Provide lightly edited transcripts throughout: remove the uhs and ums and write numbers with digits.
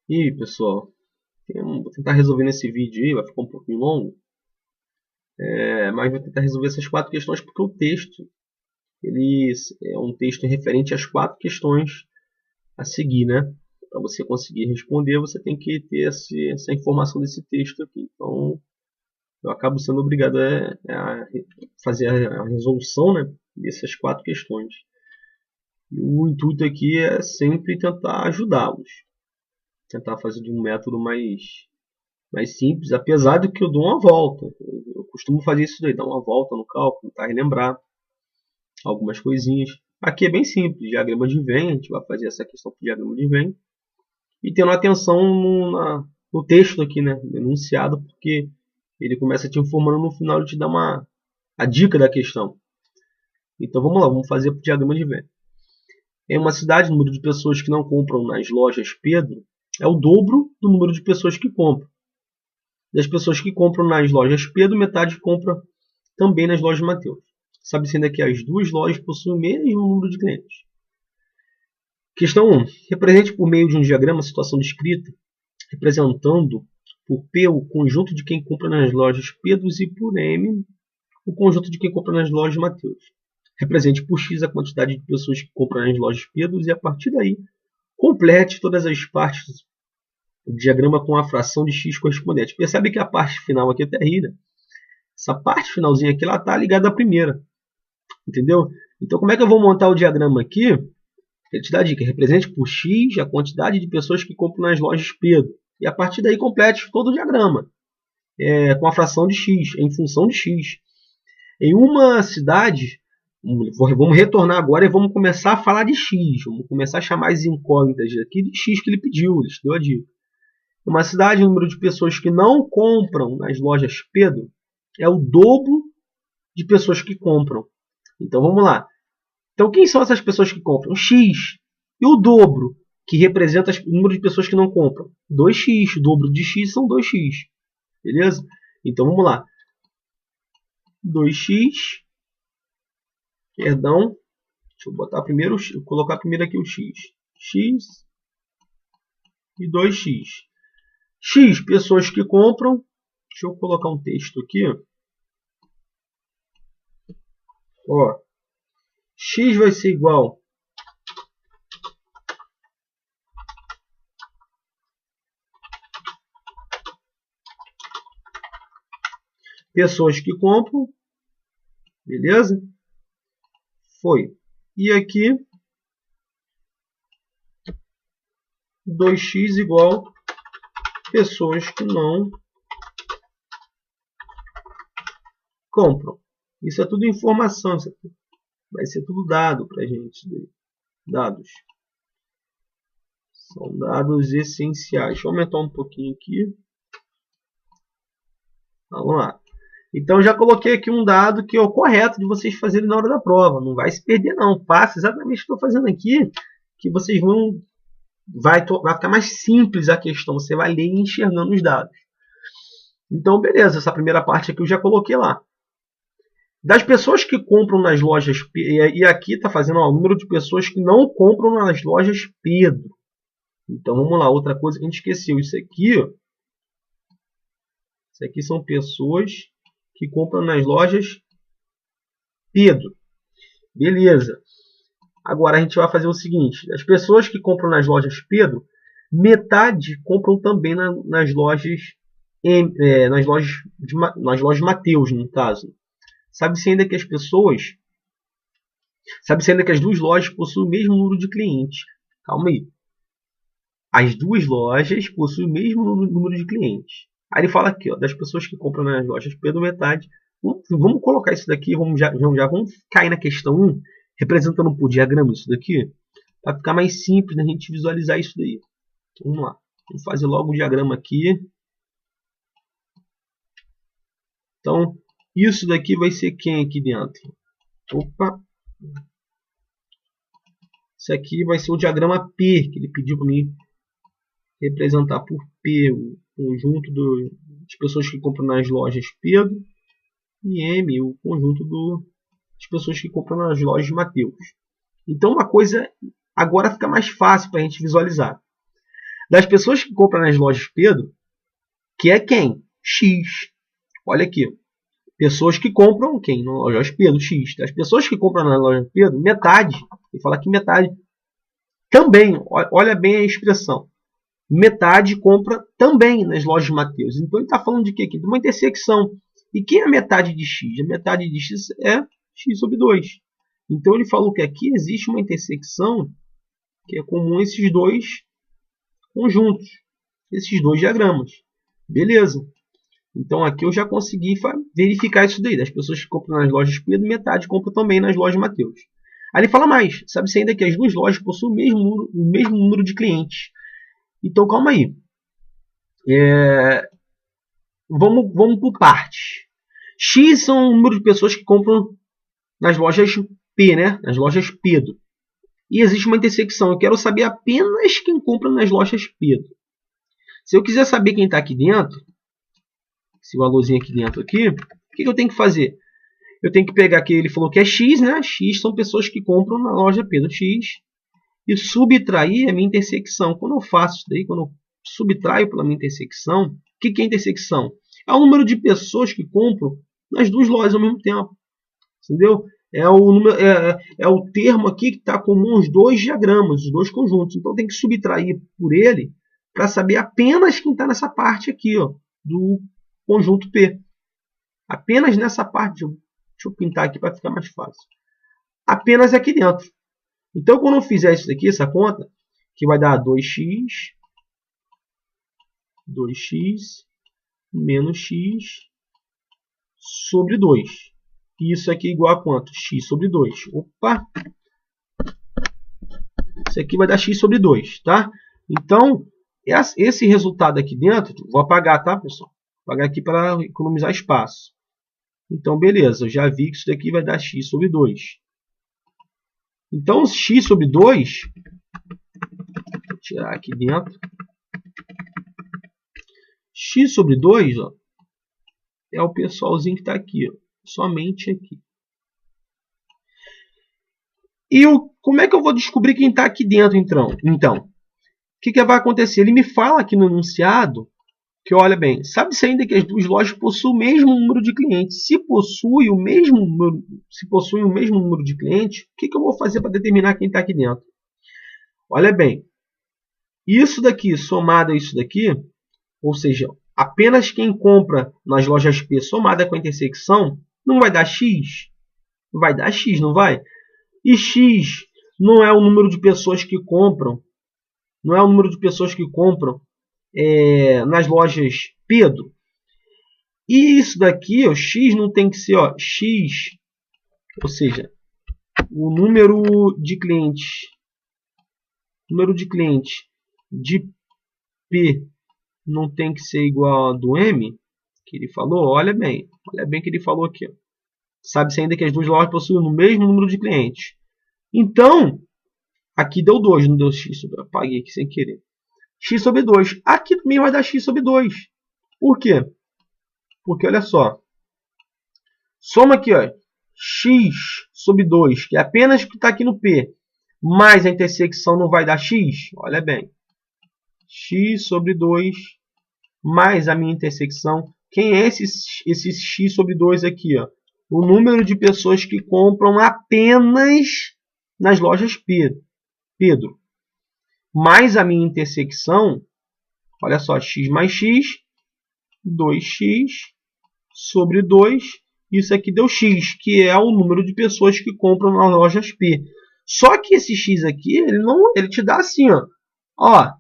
E aí, pessoal, vou tentar resolver nesse vídeo aí, vai ficar um pouquinho longo, mas vou tentar resolver essas quatro questões porque o texto ele é um texto referente às quatro questões a seguir, né? Para você conseguir responder, você tem que ter essa informação desse texto aqui. Então, eu acabo sendo obrigado a fazer a resolução, né, dessas quatro questões. E o intuito aqui é sempre tentar ajudá-los, tentar fazer de um método mais simples, apesar de que eu dou uma volta. Eu costumo fazer isso daí, dar uma volta no cálculo, tentar relembrar algumas coisinhas. Aqui é bem simples, diagrama de Venn, a gente vai fazer essa questão com diagrama de Venn. E tendo atenção no texto aqui, né, no enunciado, porque ele começa te informando no final e te dá a dica da questão. Então vamos lá, vamos fazer o diagrama de Venn. Em uma cidade, o número de pessoas que não compram nas lojas Pedro é o dobro do número de pessoas que compram. Das pessoas que compram nas lojas Pedro, metade compra também nas lojas Mateus. Sabe-se ainda que as duas lojas possuem o mesmo número de clientes. Questão 1. Represente por meio de um diagrama a situação descrita, representando por P o conjunto de quem compra nas lojas Pedro e por M o conjunto de quem compra nas lojas Mateus. Represente por X a quantidade de pessoas que compram nas lojas Pedro e a partir daí complete todas as partes do diagrama com a fração de X correspondente. Percebe que a parte final aqui é terrível. Essa parte finalzinha aqui está ligada à primeira. Entendeu? Então, como é que eu vou montar o diagrama aqui? Ele te dá a dica. Represente por X a quantidade de pessoas que compram nas lojas Pedro. E a partir daí complete todo o diagrama. Com a fração de X, em função de X. Em uma cidade, vamos retornar agora e vamos começar a falar de X. Vamos começar a chamar as incógnitas aqui de X que ele pediu. Ele te deu a dica. Em uma cidade, o número de pessoas que não compram nas lojas Pedro é o dobro de pessoas que compram. Então vamos lá. Então quem são essas pessoas que compram? X. E o dobro, que representa o número de pessoas que não compram? 2x. O dobro de x são 2x. Beleza? Então vamos lá. 2x. Perdão. Deixa eu botar primeiro, colocar primeiro aqui o x. X e 2x. X, pessoas que compram. Deixa eu colocar um texto aqui. Ó, x vai ser igual pessoas que compram, beleza? Foi. E aqui 2x igual pessoas que não compram. Isso é tudo informação, isso vai ser tudo dado para a gente. Dados. São dados essenciais. Deixa eu aumentar um pouquinho aqui. Vamos lá. Então já coloquei aqui um dado que é o correto de vocês fazerem na hora da prova. Não vai se perder não. Faça exatamente o que estou fazendo aqui, que vocês vão... Vai ficar mais simples a questão. Você vai ler enxergando os dados. Então, beleza. Essa primeira parte aqui eu já coloquei lá. Das pessoas que compram nas lojas... E aqui está fazendo o número de pessoas que não compram nas lojas Pedro. Então, vamos lá. Outra coisa que a gente esqueceu. Isso aqui são pessoas que compram nas lojas Pedro. Beleza. Agora a gente vai fazer o seguinte. As pessoas que compram nas lojas Pedro, metade compram também nas lojas nas lojas Mateus, no caso. Sabe-se ainda que as duas lojas possuem o mesmo número de clientes. Calma aí. As duas lojas possuem o mesmo número de clientes. Aí ele fala aqui, ó, das pessoas que compram nas lojas Pedro, metade. Vamos colocar isso daqui, vamos cair na questão 1, representando por diagrama isso daqui, para ficar mais simples a gente visualizar isso daí. Então, vamos lá. Vamos fazer logo o diagrama aqui. Então, isso daqui vai ser quem aqui dentro? Opa! Isso aqui vai ser o diagrama P, que ele pediu para mim representar por P, o conjunto de pessoas que compram nas lojas Pedro, e M, o conjunto das pessoas que compram nas lojas Mateus. Então, uma coisa agora fica mais fácil para a gente visualizar. Das pessoas que compram nas lojas Pedro, que é quem? X. Olha aqui. Pessoas que compram quem? Nas lojas Pedro, X. Das pessoas que compram nas lojas Pedro, metade. Ele fala que metade. Também, olha bem a expressão. Metade compra também nas lojas Mateus. Então ele está falando de quê aqui? De uma intersecção. E quem é a metade de X? A metade de X é X sobre 2. Então ele falou que aqui existe uma intersecção que é comum a esses dois conjuntos, esses dois diagramas. Beleza. Então aqui eu já consegui verificar isso daí. Das pessoas que compram nas lojas Pedro, metade compra também nas lojas Mateus. Aí ele fala mais. Sabe-se ainda que as duas lojas possuem o mesmo número de clientes. Então calma aí. Vamos por partes. X são o número de pessoas que compram nas lojas P, né? Nas lojas Pedro. E existe uma intersecção. Eu quero saber apenas quem compra nas lojas Pedro. Se eu quiser saber quem está aqui dentro, esse valorzinho aqui dentro aqui, o que eu tenho que fazer? Eu tenho que pegar aqui, ele falou que é X, né? X são pessoas que compram na loja Pedro X. E subtrair a minha intersecção. Quando eu faço isso daí, quando eu subtraio pela minha intersecção, o que é intersecção? É o número de pessoas que compram nas duas lojas ao mesmo tempo. Entendeu? É o termo aqui que está comum aos dois diagramas, os dois conjuntos. Então tem que subtrair por ele para saber apenas quem está nessa parte aqui, ó, do conjunto P. Apenas nessa parte. Deixa eu pintar aqui para ficar mais fácil. Apenas aqui dentro. Então quando eu fizer isso daqui, essa conta, que vai dar 2x menos x sobre 2. E isso aqui é igual a quanto? X sobre 2. Opa! Isso aqui vai dar x sobre 2, tá? Então, esse resultado aqui dentro, vou apagar, tá, pessoal? Vou apagar aqui para economizar espaço. Então, beleza, eu já vi que isso daqui vai dar x sobre 2. Então, x sobre 2, vou tirar aqui dentro. X sobre 2, ó, é o pessoalzinho que está aqui, ó, somente aqui. E como é que eu vou descobrir quem está aqui dentro, então? O que vai acontecer? Ele me fala aqui no enunciado que, olha bem, sabe-se ainda que as duas lojas possuem o mesmo número de clientes. Se possuem o mesmo número de clientes, o que eu vou fazer para determinar quem está aqui dentro? Olha bem, isso daqui somado a isso daqui, ou seja, apenas quem compra nas lojas P somada com a intersecção, não vai dar X? Vai dar X, não vai? E X não é o número de pessoas que compram, nas lojas Pedro. E isso daqui, ó, X não tem que ser, ó, X, ou seja, o número de clientes de P não tem que ser igual ao do M, que ele falou. Olha bem que ele falou aqui. Sabe-se ainda que as duas lojas possuem o mesmo número de clientes. Então, aqui deu 2, não deu X. Eu apaguei aqui sem querer. X sobre 2. Aqui também vai dar X sobre 2. Por quê? Porque, olha só. Soma aqui, ó. X sobre 2, que é apenas o que está aqui no P. Mais a intersecção não vai dar X. Olha bem. X sobre 2 mais a minha intersecção. Quem é esse X sobre 2 aqui? Ó? O número de pessoas que compram apenas nas lojas Pedro. Mais a minha intersecção. Olha só, X mais X. 2x sobre 2. Isso aqui deu X, que é o número de pessoas que compram nas lojas P. Só que esse X aqui, ele te dá assim, ó.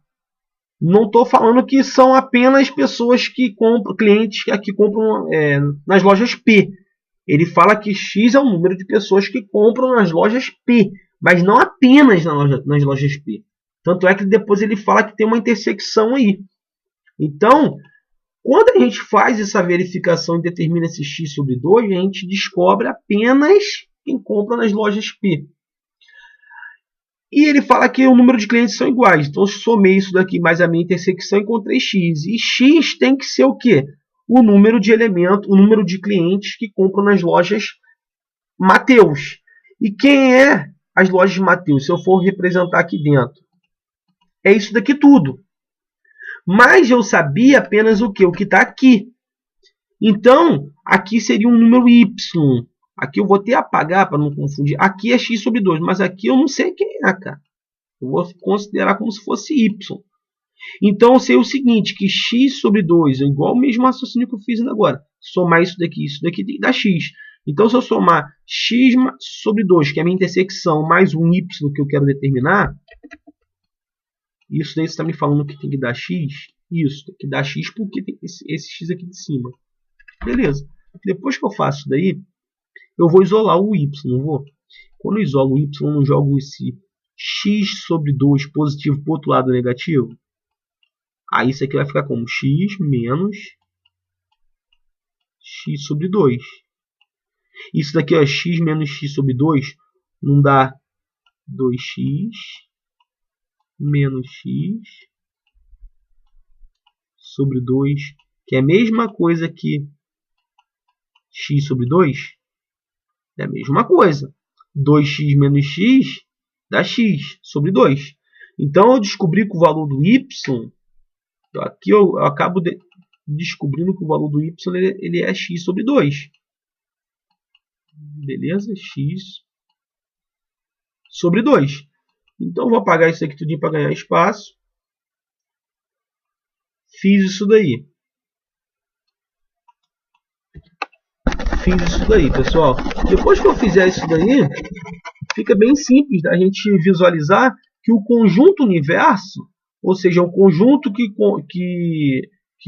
Não estou falando que são apenas pessoas que compram, clientes que compram nas lojas P. Ele fala que X é o número de pessoas que compram nas lojas P, mas não apenas nas lojas P. Tanto é que depois ele fala que tem uma intersecção aí. Então, quando a gente faz essa verificação e determina esse X sobre 2, a gente descobre apenas quem compra nas lojas P. E ele fala que o número de clientes são iguais. Então, eu somei isso daqui mais a minha intersecção e encontrei X. E X tem que ser o quê? O número de elementos, o número de clientes que compram nas lojas Mateus. E quem é as lojas Mateus? Se eu for representar aqui dentro, é isso daqui tudo. Mas eu sabia apenas o que? O que está aqui. Então, aqui seria um número y. Aqui eu vou até apagar para não confundir. Aqui é x sobre 2, mas aqui eu não sei quem é, cara. Eu vou considerar como se fosse y. Então, eu sei o seguinte, que x sobre 2 é igual ao mesmo raciocínio que eu fiz agora. Somar isso daqui tem que dar x. Então, se eu somar x sobre 2, que é a minha intersecção, mais um y que eu quero determinar, isso daí você está me falando que tem que dar x? Isso, tem que dar x porque tem esse x aqui de cima. Beleza. Depois que eu faço isso daí, eu vou isolar o y, não vou? Quando eu isolo o y, eu não jogo esse x sobre 2 positivo para o outro lado negativo. Aí isso aqui vai ficar como x menos x sobre 2. Isso daqui, ó, x menos x sobre 2, não dá 2x menos x sobre 2, que é a mesma coisa que x sobre 2. É a mesma coisa. 2x menos x dá x sobre 2. Então, eu descobri que o valor do y... Aqui eu acabo descobrindo que o valor do y ele é x sobre 2. Beleza? X sobre 2. Então, eu vou apagar isso aqui tudo para ganhar espaço. Fiz isso daí. Pessoal. Depois que eu fizer isso daí, fica bem simples da gente visualizar que o conjunto universo, ou seja, o conjunto que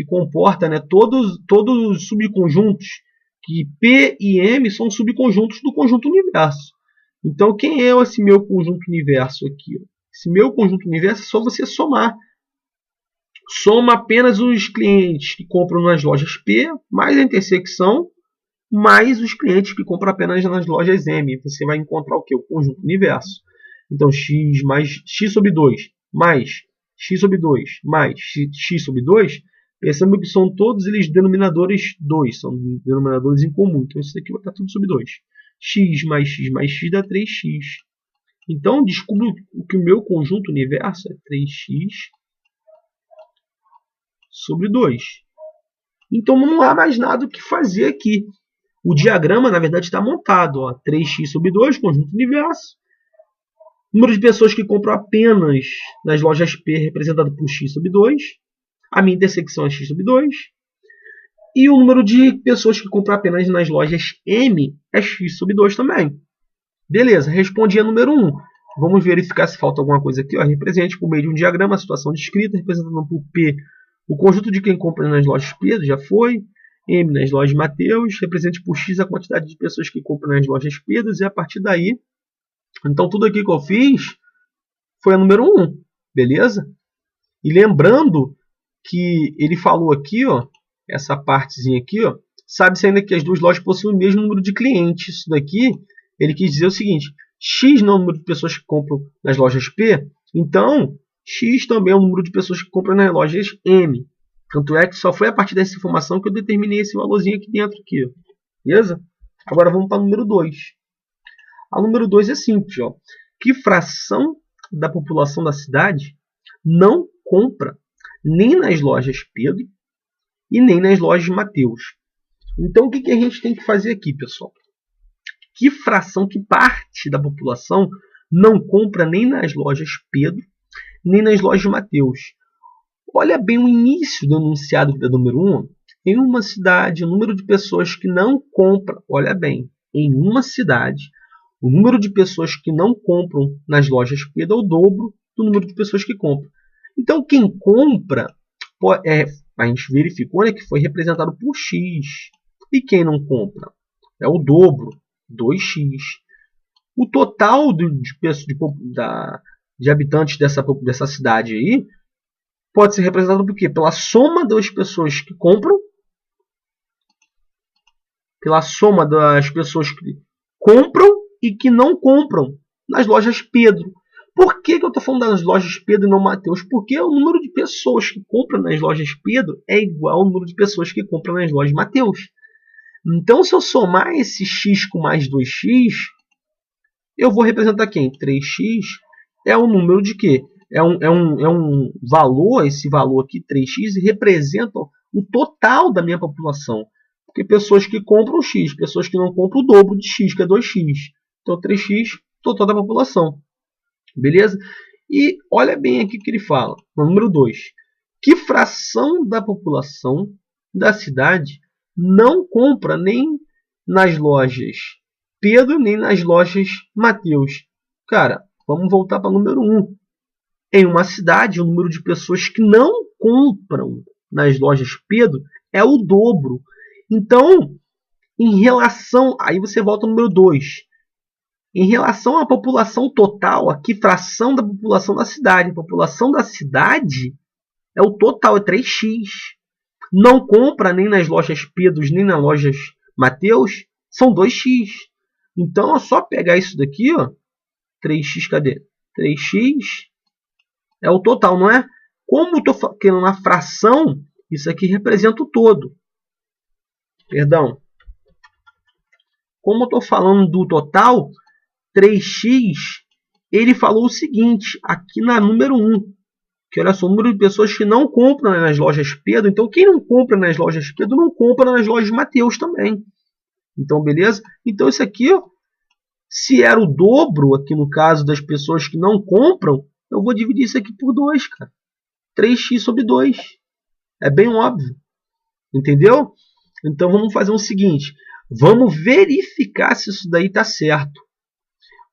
comporta, né, todos os subconjuntos, que P e M são subconjuntos do conjunto universo. Então, quem é esse meu conjunto universo aqui? Esse meu conjunto universo é só você somar. Soma apenas os clientes que compram nas lojas P, mais a intersecção, mais os clientes que compram apenas nas lojas M. Você vai encontrar o que? O conjunto universo. Então, x mais x sobre 2 mais x sobre 2 mais x sobre 2, pensando que são todos eles denominadores 2, são denominadores em comum. Então, isso aqui vai estar tudo sobre 2. X mais x dá 3x. Então, descubro que o meu conjunto universo é 3x sobre 2. Então, não há mais nada o que fazer aqui. O diagrama, na verdade, está montado. Ó, 3x sobre 2, conjunto universo. Número de pessoas que compram apenas nas lojas P, representado por x sobre 2. A minha intersecção é x sobre 2. E o número de pessoas que compram apenas nas lojas M é x sobre 2 também. Beleza, respondi a número 1. Vamos verificar se falta alguma coisa aqui. Ó. Represente por meio de um diagrama a situação descrita, representando por P o conjunto de quem compra nas lojas P, já foi. M nas lojas Mateus, represente por X a quantidade de pessoas que compram nas lojas Pedro, e a partir daí, então tudo aqui que eu fiz foi a número 1, beleza? E lembrando que ele falou aqui, ó, essa partezinha aqui, ó, sabe-se ainda que as duas lojas possuem o mesmo número de clientes. Isso daqui, ele quis dizer o seguinte, X não é o número de pessoas que compram nas lojas P, então X também é o número de pessoas que compram nas lojas M. Tanto é que só foi a partir dessa informação que eu determinei esse valorzinho aqui dentro. Aqui, ó. Beleza? Agora vamos para o número 2. A número 2 é simples. Ó. Que fração da população da cidade não compra nem nas lojas Pedro e nem nas lojas Mateus? Então, o que a gente tem que fazer aqui, pessoal? Que fração, que parte da população não compra nem nas lojas Pedro nem nas lojas Mateus? Olha bem o início do enunciado da número 1. Em uma cidade, o número de pessoas que não compram... Olha bem, em uma cidade, o número de pessoas que não compram nas lojas Pedro é o dobro do número de pessoas que compram. Então, quem compra, a gente verificou, né, que foi representado por X. E quem não compra? É o dobro, 2x. O total de habitantes dessa cidade aí pode ser representado por quê? Pela soma das pessoas que compram, pela soma das pessoas que compram e que não compram nas lojas Pedro. Por que eu estou falando das lojas Pedro e não Mateus? Porque o número de pessoas que compram nas lojas Pedro é igual ao número de pessoas que compram nas lojas Mateus. Então, se eu somar esse x com mais 2x, eu vou representar quem? 3x é o número de quê? é um valor, esse valor aqui, 3x, representa o total da minha população. Porque pessoas que compram x, pessoas que não compram o dobro de x, que é 2x. Então 3x, total da população. Beleza? E olha bem aqui que ele fala, no número 2. Que fração da população da cidade não compra nem nas lojas Pedro, nem nas lojas Mateus? Cara, vamos voltar para o número 1. Em uma cidade, o número de pessoas que não compram nas lojas Pedro é o dobro. Então, em relação... Aí você volta ao número 2. Em relação à população total, a que fração da população da cidade? A população da cidade é o total, é 3x. Não compra nem nas lojas Pedro, nem nas lojas Mateus, são 2x. Então é só pegar isso daqui, ó, 3x, cadê? 3x é o total, não é? Como eu estou querendo uma fração, isso aqui representa o todo. Perdão. Como eu estou falando do total, 3x, ele falou o seguinte, aqui na número 1, que olha só, o número de pessoas que não compram nas lojas Pedro. Então, quem não compra nas lojas Pedro, não compra nas lojas Mateus também. Então, beleza? Então, isso aqui, ó, se era o dobro, aqui no caso das pessoas que não compram, eu vou dividir isso aqui por 2, cara. 3x sobre 2. É bem óbvio. Entendeu? Então, vamos fazer o seguinte. Vamos verificar se isso daí está certo.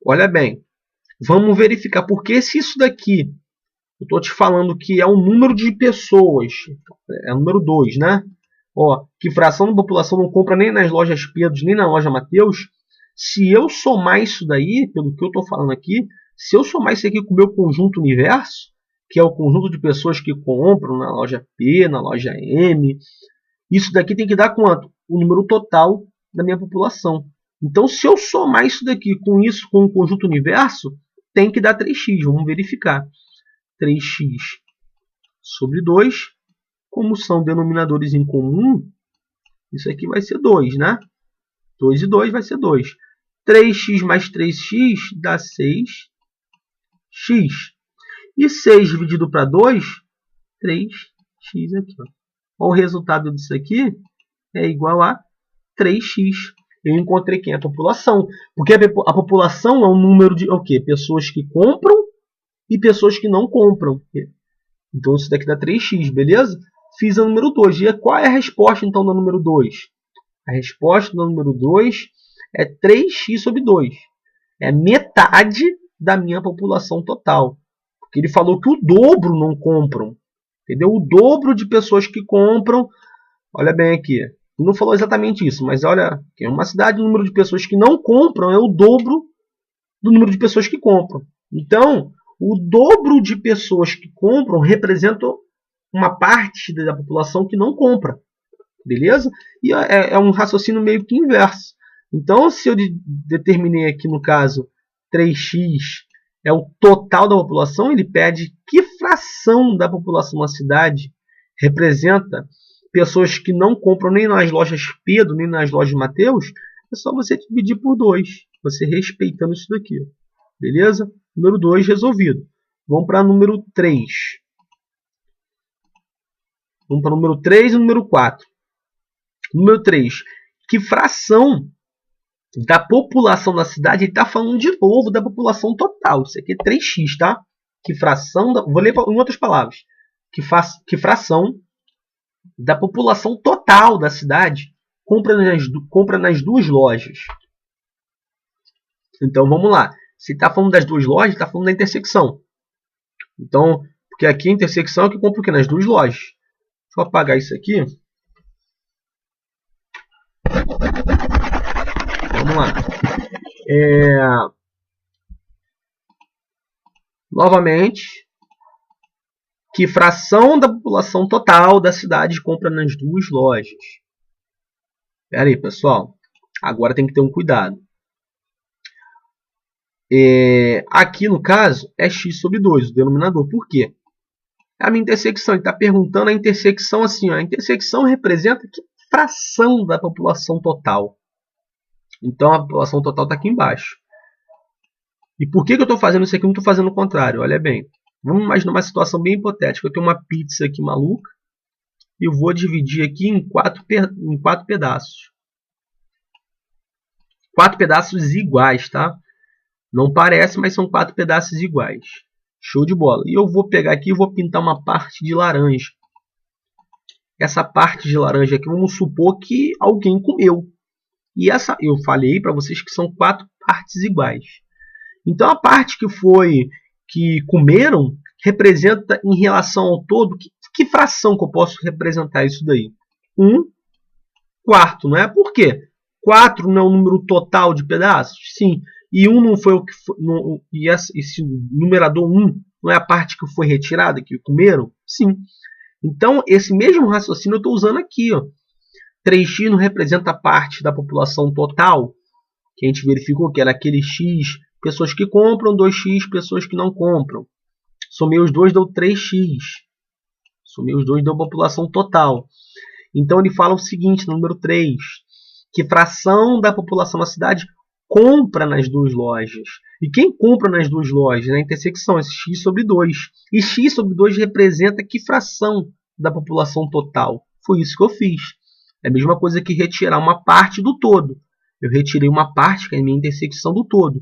Olha bem. Vamos verificar. Porque se isso daqui, eu estou te falando que é o número de pessoas. É o número 2, né? Ó, que fração da população não compra nem nas lojas Pedro, nem na loja Mateus. Se eu somar isso daí, pelo que eu estou falando aqui, se eu somar isso aqui com o meu conjunto universo, que é o conjunto de pessoas que compram na loja P, na loja M, isso daqui tem que dar quanto? O número total da minha população. Então, se eu somar isso daqui com isso, com o conjunto universo, tem que dar 3x. Vamos verificar. 3x sobre 2, como são denominadores em comum, isso aqui vai ser 2, né? 2 e 2 vai ser 2. 3x mais 3x dá 6x. E 6 dividido para 2, 3x aqui. Ó. O resultado disso aqui é igual a 3x. Eu encontrei quem? A população. Porque a população é um número de o quê? Pessoas que compram e pessoas que não compram. Então isso daqui dá 3x, beleza? Fiz a número 2. E qual é a resposta então do número 2? A resposta do número 2 é 3x sobre 2. É metade da minha população total. Porque ele falou que o dobro não compram. Entendeu? O dobro de pessoas que compram. Olha bem aqui. Ele não falou exatamente isso, mas olha, em uma cidade o número de pessoas que não compram é o dobro do número de pessoas que compram. Então, o dobro de pessoas que compram representa uma parte da população que não compra. Beleza? E é um raciocínio meio que inverso. Então, se eu determinei aqui, no caso, 3x é o total da população, ele pede que fração da população da cidade representa pessoas que não compram nem nas lojas Pedro, nem nas lojas Mateus. É só você dividir por 2, você respeitando isso daqui. Beleza? Número 2 resolvido. Vamos para o número 3. Vamos para o número 3 e o número 4. Número 3. Que fração da população da cidade? Ele está falando de novo da população total. Isso aqui é 3x, tá? Que fração da... Vou ler em outras palavras. Que fração da população total da cidade compra nas duas lojas? Então, vamos lá. Se está falando das duas lojas, está falando da intersecção. Então, porque aqui a intersecção é que compra o quê? Nas duas lojas. Deixa eu apagar isso aqui. Vamos lá. Novamente, que fração da população total da cidade compra nas duas lojas? Espera aí, pessoal. Agora tem que ter um cuidado. Aqui, no caso, é x sobre 2, o denominador. Por quê? É a minha intersecção. Ele está perguntando a intersecção assim. Ó, a intersecção representa que fração da população total? Então, a população total está aqui embaixo. E por que eu estou fazendo isso aqui? Não estou fazendo o contrário. Olha bem. Vamos imaginar uma situação bem hipotética. Eu tenho uma pizza aqui maluca e eu vou dividir aqui em quatro pedaços. 4 pedaços iguais, tá? Não parece, mas são 4 pedaços iguais. Show de bola. E eu vou pegar aqui e vou pintar uma parte de laranja. Essa parte de laranja aqui, vamos supor que alguém comeu. E essa, eu falei para vocês que são 4 partes iguais. Então a parte que comeram representa em relação ao todo, que fração que eu posso representar isso daí? 1/4, não é? Por quê? 4 não é o número total de pedaços? Sim. E 1 não foi o que foi, e esse numerador 1 não é a parte que foi retirada, que comeram? Sim. Então, esse mesmo raciocínio eu estou usando aqui. Ó. 3x não representa a parte da população total, que a gente verificou que era aquele x, pessoas que compram, 2x, pessoas que não compram. Somei os dois, deu 3x. Somei os dois, deu população total. Então, ele fala o seguinte, no número 3, que fração da população da cidade compra nas duas lojas. E quem compra nas duas lojas? Na intersecção, esse x sobre 2. E x sobre 2 representa que fração da população total? Foi isso que eu fiz. É a mesma coisa que retirar uma parte do todo. Eu retirei uma parte, que é a minha intersecção do todo.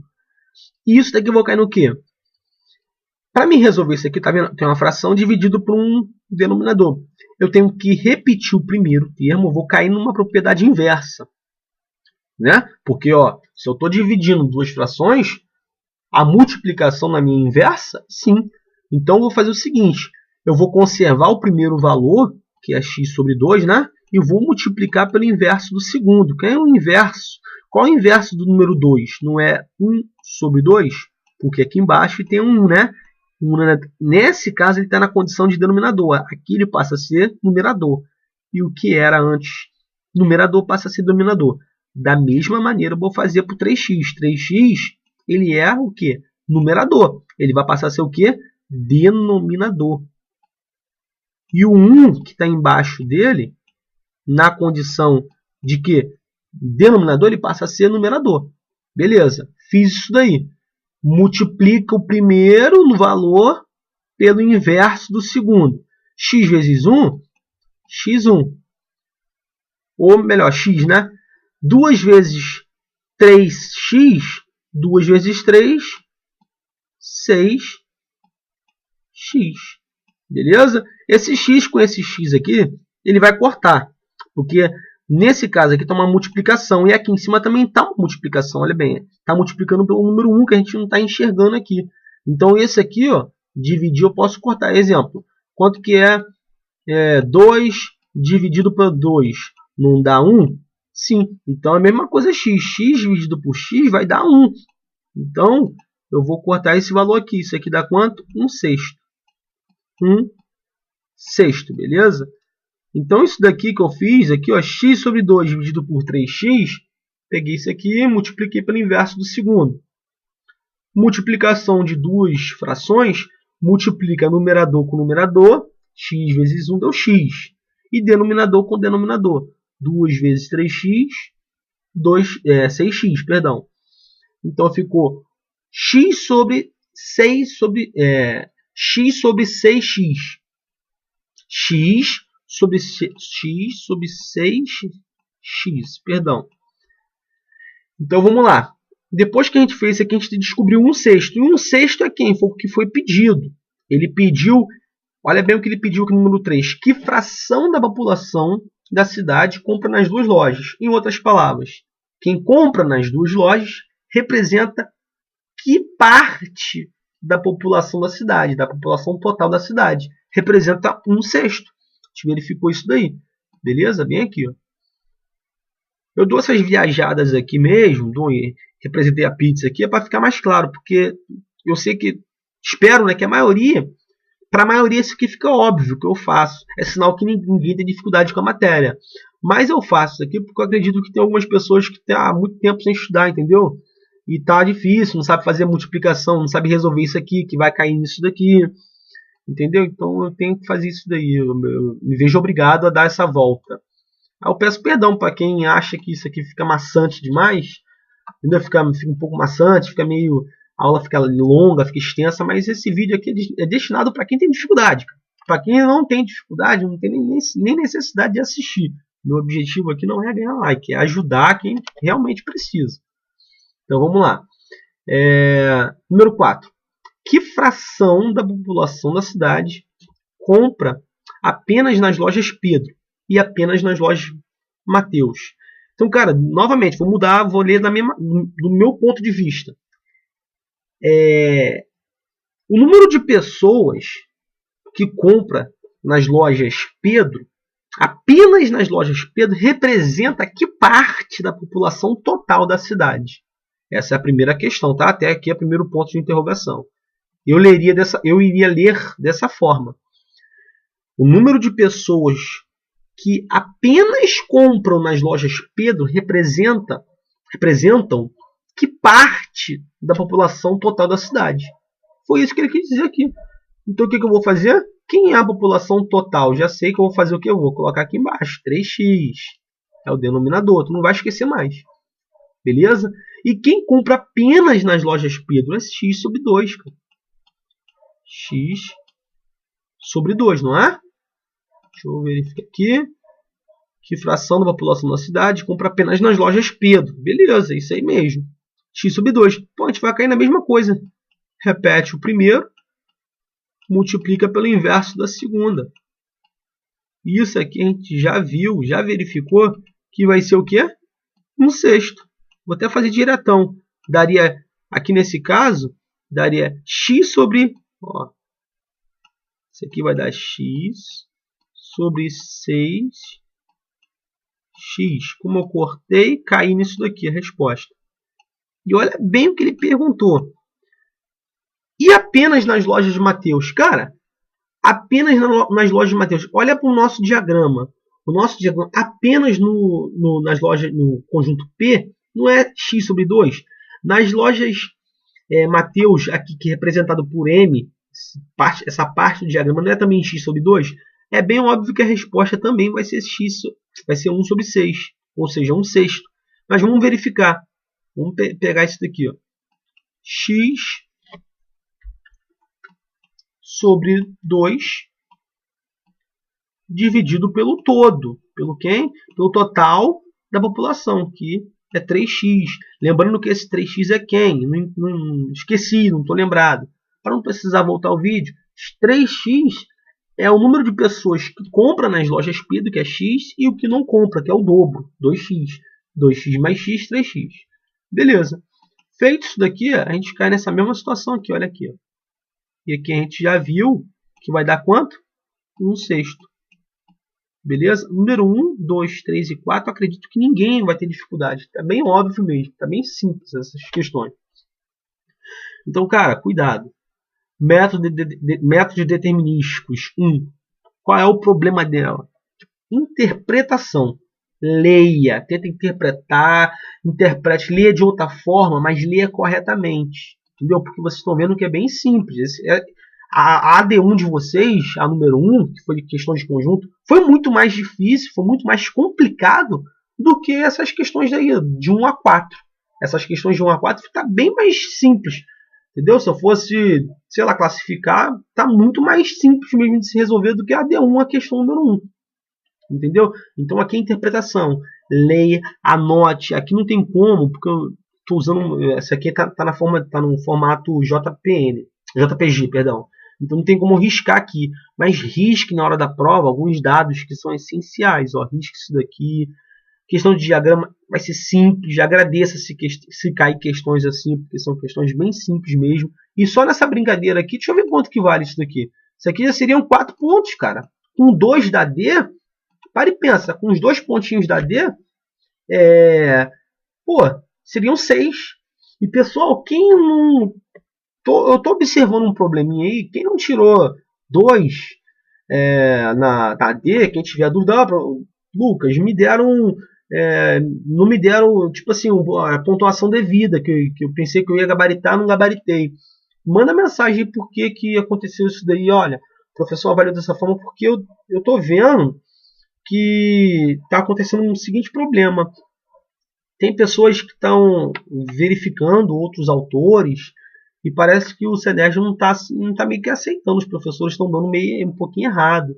E isso daqui eu vou cair no quê? Para mim resolver isso aqui, tá vendo? Tem uma fração dividida por um denominador. Eu tenho que repetir o primeiro termo, eu vou cair numa propriedade inversa. Né? Porque ó, se eu estou dividindo duas frações, a multiplicação na minha inversa, sim. Então eu vou fazer o seguinte, eu vou conservar o primeiro valor, que é x sobre 2, né? E vou multiplicar pelo inverso do segundo. Que é o inverso? Qual é o inverso do número 2? Não é 1 sobre 2? Porque aqui embaixo tem um 1, né? Nesse caso ele está na condição de denominador. Aqui ele passa a ser numerador. E o que era antes numerador passa a ser denominador. Da mesma maneira, eu vou fazer para o 3x. 3x, ele é o quê? Numerador. Ele vai passar a ser o quê? Denominador. E o 1 que está embaixo dele, na condição de que denominador, ele passa a ser numerador. Beleza, fiz isso daí. Multiplica o primeiro no valor pelo inverso do segundo. X vezes 1, x1. Ou melhor, x, né? 2 vezes 3x, 2 vezes 3, 6x. Beleza? Esse x com esse x aqui, ele vai cortar. Porque nesse caso aqui está uma multiplicação. E aqui em cima também está uma multiplicação. Olha bem, está multiplicando pelo número 1 que a gente não está enxergando aqui. Então esse aqui, ó, dividir, eu posso cortar. Exemplo, quanto que é 2 dividido por 2? Não dá 1? Sim, então a mesma coisa x. X dividido por x vai dar 1. Então, eu vou cortar esse valor aqui. Isso aqui dá quanto? 1/6. 1/6, beleza? Então, isso daqui que eu fiz, aqui, ó, x sobre 2 dividido por 3x, peguei isso aqui e multipliquei pelo inverso do segundo. Multiplicação de duas frações, multiplica numerador com numerador, x vezes 1 deu x. E denominador com denominador. 2 vezes 3x, 6x, perdão. Então ficou x sobre 6 sobre x sobre 6x. X sobre 6x, perdão. Então vamos lá. Depois que a gente fez isso aqui, a gente descobriu 1/6. E 1/6 é quem? Foi o que foi pedido. Ele pediu, olha bem o que ele pediu aqui no número 3. Que fração da população da cidade compra nas duas lojas? Em outras palavras, quem compra nas duas lojas representa que parte da população da cidade, da população total da cidade. Representa 1/6. A gente verificou isso daí. Beleza? Bem aqui, ó. Eu dou essas viajadas aqui mesmo, representei a pizza aqui, é para ficar mais claro, porque eu sei que, espero, né, que a maioria, para a maioria isso aqui fica óbvio que eu faço. É sinal que ninguém tem dificuldade com a matéria. Mas eu faço isso aqui porque eu acredito que tem algumas pessoas que estão há muito tempo sem estudar, entendeu? E tá difícil, não sabe fazer multiplicação, não sabe resolver isso aqui, que vai cair nisso daqui. Entendeu? Então eu tenho que fazer isso daí. Eu me vejo obrigado a dar essa volta. Eu peço perdão para quem acha que isso aqui fica maçante demais. Ainda fica um pouco maçante, fica meio a aula fica longa, fica extensa, mas esse vídeo aqui é destinado para quem tem dificuldade. Para quem não tem dificuldade, não tem nem necessidade de assistir. Meu objetivo aqui não é ganhar like, é ajudar quem realmente precisa. Então vamos lá. Número 4. Que fração da população da cidade compra apenas nas lojas Pedro e apenas nas lojas Mateus? Então, cara, novamente, vou mudar, vou ler do meu ponto de vista. O número de pessoas que compra nas lojas Pedro, apenas nas lojas Pedro, representa que parte da população total da cidade? Essa é a primeira questão, tá? Até aqui é o primeiro ponto de interrogação. Eu iria ler dessa forma. O número de pessoas que apenas compram nas lojas Pedro representam que parte da população total da cidade. Foi isso que ele quis dizer aqui. Então o que eu vou fazer? Quem é a população total? Já sei que eu vou fazer o que? Eu vou colocar aqui embaixo. 3x. É o denominador. Tu não vai esquecer mais. Beleza? E quem compra apenas nas lojas Pedro é x sobre 2. Cara. X sobre 2, não é? Deixa eu verificar aqui. Que fração da população da cidade compra apenas nas lojas Pedro? Beleza, isso aí mesmo. X sobre 2. Pô, a gente vai cair na mesma coisa. Repete o primeiro. Multiplica pelo inverso da segunda. Isso aqui a gente já viu, já verificou que vai ser o quê? 1/6. Vou até fazer diretão. Daria, aqui nesse caso, daria x sobre... Ó, isso aqui vai dar x sobre 6x. Como eu cortei, caí nisso daqui a resposta. E olha bem o que ele perguntou. E apenas nas lojas de Mateus? Cara, apenas nas lojas de Mateus. Olha para o nosso diagrama. O nosso diagrama apenas nas lojas, no conjunto P, não é x sobre 2. Nas lojas Mateus, aqui que é representado por M, essa parte do diagrama não é também x sobre 2? É bem óbvio que a resposta também vai ser x, vai ser 1 sobre 6, ou seja, 1/6. Mas vamos verificar. Vamos pegar isso daqui, ó. X sobre 2 dividido pelo todo. Pelo quem? Pelo total da população, que é 3x. Lembrando que esse 3x é quem? Não esqueci, não estou lembrado. Para não precisar voltar ao vídeo, 3x é o número de pessoas que compra nas lojas Pedro, que é x, e o que não compra, que é o dobro, 2x. 2x mais x, 3x. Beleza. Feito isso daqui, a gente cai nessa mesma situação aqui, olha aqui. Ó. E aqui a gente já viu que vai dar quanto? 1/6. Beleza? Número 1, 2, 3 e 4, acredito que ninguém vai ter dificuldade. Está bem óbvio mesmo, está bem simples essas questões. Então, cara, cuidado. Métodos determinísticos. 1. Qual é o problema dela? Interpretação. Leia, tenta interpretar, interprete, leia de outra forma, mas leia corretamente. Entendeu? Porque vocês estão vendo que é bem simples. A AD1 de vocês, a número 1, que foi de questão de conjunto, foi muito mais difícil, foi muito mais complicado do que essas questões daí, de 1 a 4. Essas questões de 1 a 4 fica bem mais simples. Entendeu? Se eu fosse, sei lá, classificar, tá muito mais simples mesmo de se resolver do que a AD1, a questão número 1. Entendeu? Então aqui é interpretação. Leia, anote. Aqui não tem como, porque eu estou usando. Essa aqui tá no formato JPG, perdão. Então não tem como riscar aqui. Mas risque na hora da prova alguns dados que são essenciais. Ó, risque isso daqui. Questão de diagrama vai ser simples. Agradeça se cair questões assim, porque são questões bem simples mesmo. E só nessa brincadeira aqui, deixa eu ver quanto que vale isso daqui. Isso aqui já seriam 4 pontos, cara. Com 2 da D. Para e pensa, com os 2 pontinhos da D, seriam 6. E pessoal, quem não... eu estou observando um probleminha aí, quem não tirou 2 na D, quem tiver dúvida, Lucas, não me deram, tipo assim, a pontuação devida, que eu pensei que eu ia gabaritar, não gabaritei. Manda mensagem aí por que aconteceu isso daí, olha, o professor avaliou dessa forma, porque eu estou vendo que está acontecendo um seguinte problema. Tem pessoas que estão verificando outros autores E parece que o CENERJ não tá meio que aceitando, os professores estão dando meio um pouquinho errado.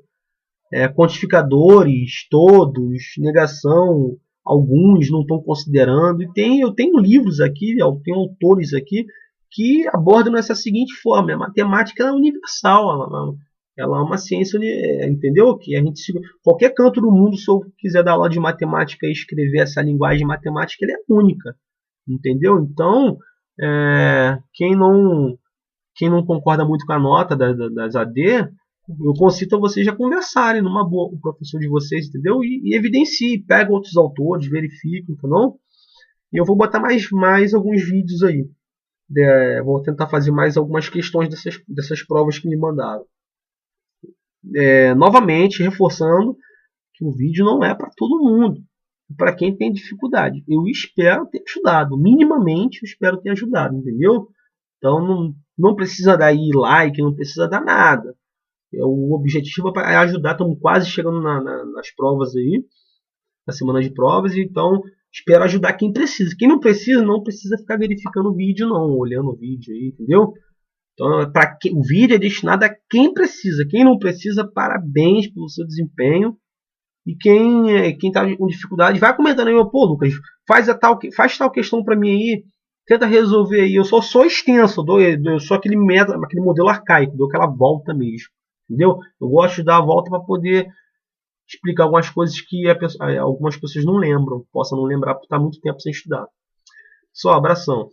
Quantificadores, todos, negação, alguns não estão considerando. Eu tenho livros aqui, eu tenho autores aqui que abordam dessa seguinte forma: a matemática é universal, ela é uma ciência, entendeu? Que a gente, qualquer canto do mundo, se eu quiser dar aula de matemática e escrever essa linguagem matemática, ela é única, entendeu? Então, quem não concorda muito com a nota das AD, eu concito a vocês já conversarem numa boa com o professor de vocês, entendeu? E evidencie, pega outros autores, verifica, entendeu? E eu vou botar mais alguns vídeos aí. Vou tentar fazer mais algumas questões dessas provas que me mandaram. Novamente, reforçando que o vídeo não é para todo mundo. Para quem tem dificuldade. Eu espero ter ajudado. Minimamente, eu espero ter ajudado, entendeu? Então, não precisa dar like, não precisa dar nada. O objetivo é ajudar. Estamos quase chegando nas provas aí, na semana de provas. Então, espero ajudar quem precisa. Quem não precisa ficar verificando o vídeo, não. Olhando o vídeo aí, entendeu? Então, o vídeo é destinado a quem precisa. Quem não precisa, parabéns pelo seu desempenho. E quem está com dificuldade, vai comentando aí, pô, Lucas, faz tal questão para mim aí, tenta resolver aí. Eu sou extenso, eu sou aquele modelo arcaico, dou aquela volta mesmo, entendeu? Eu gosto de dar a volta para poder explicar algumas coisas que algumas pessoas não lembram, possam não lembrar por estar muito tempo sem estudar. Só, abração.